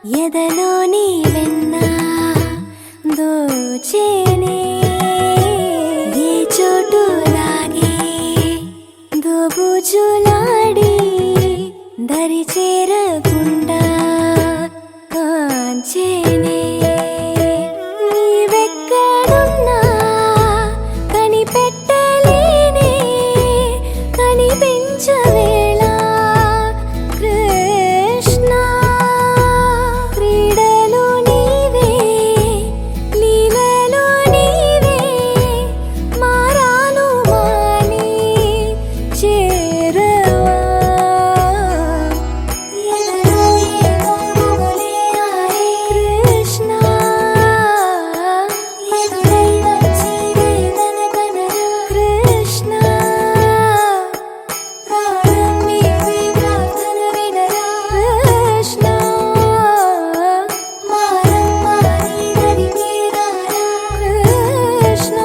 ఎదలోని వెన్న దోచేనే ఏ చోటు లాగే దోబుజులాడి దరి చేరకుండా కాంచేనే నీవెక్కడున్నా కనిపెట్టలేనే కనిపించవేళ కృష్ణ క్రీడలు నీవే లీలలు నీవే మారాను మాని చేరవా ఎదలో ఏదో మొగలే ఆరే కృష్ణ ఎదురై వచ్చి వేదన కనరా కృష్ణ ప్రాణం నీవే ప్రార్థన వినరా కృష్ణ మారమ్మ నీ దరికి రారా కృష్ణ.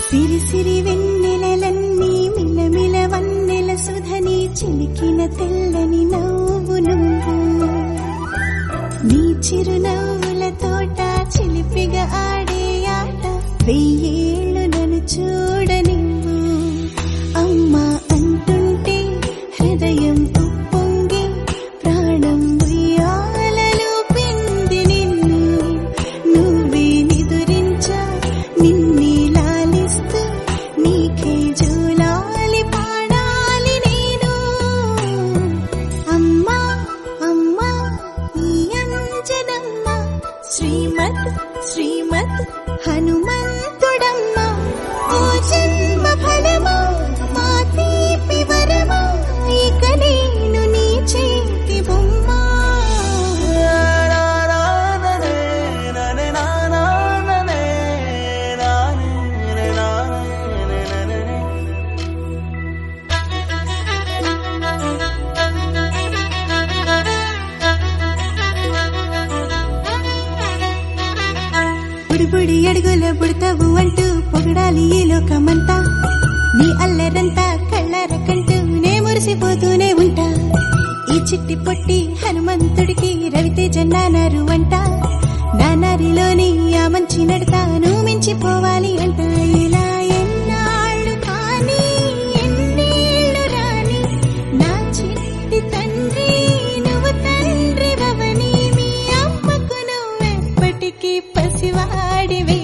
సిరి సిరి వెన్నెలలన్నీ మిలమిల వన్నెల సుధని చిలికిన తెల్లని నవ్వు నువ్వు నీ చిరునవ్వుల తోట చిలిపిగా ఆడే ఆట వెయ్యేళ్ళు నన్ను చూడనివ్వు అమ్మా అంటుంటే హృదయం ఉప్పొంగి ప్రాణం ఉయ్యాలలో పిండి నిన్ను నువ్వే నిదురించా నిన్నే లాలిస్తూ నీకే జూలాలి పాడాలి నేను అమ్మా అమ్మా ఈ అంజనమ్మ శ్రీమత్ శ్రీమత్ హనుమంతుడమ్మ ఓ జన్మ ఫలమా మా తీపి వరమా ఇక నేను నీ చేతి బొమ్మ బుడిబుడి అడుగుల బుడతావు అంటూ పొగడాలి ఈ లోకమంతా నీ అల్లరంతా కళ్ళరకంటూ నే మురిసిపోతూనే ఉంటా ఈ చిట్టి పొట్టి హనుమంతుడికి రవితేజ నానారు అంట నానారిలోని ఆ మంచి నడతా నువ్వు మించిపోవాలి అంట ఇలా ఎన్నాళ్ళు కానీ ఎన్నేళ్ళు రాని నా చిట్టి తండ్రి నువ్వు తండ్రి భవని మీ అమ్మకు నువ్వెప్పటికీ పసివాడివే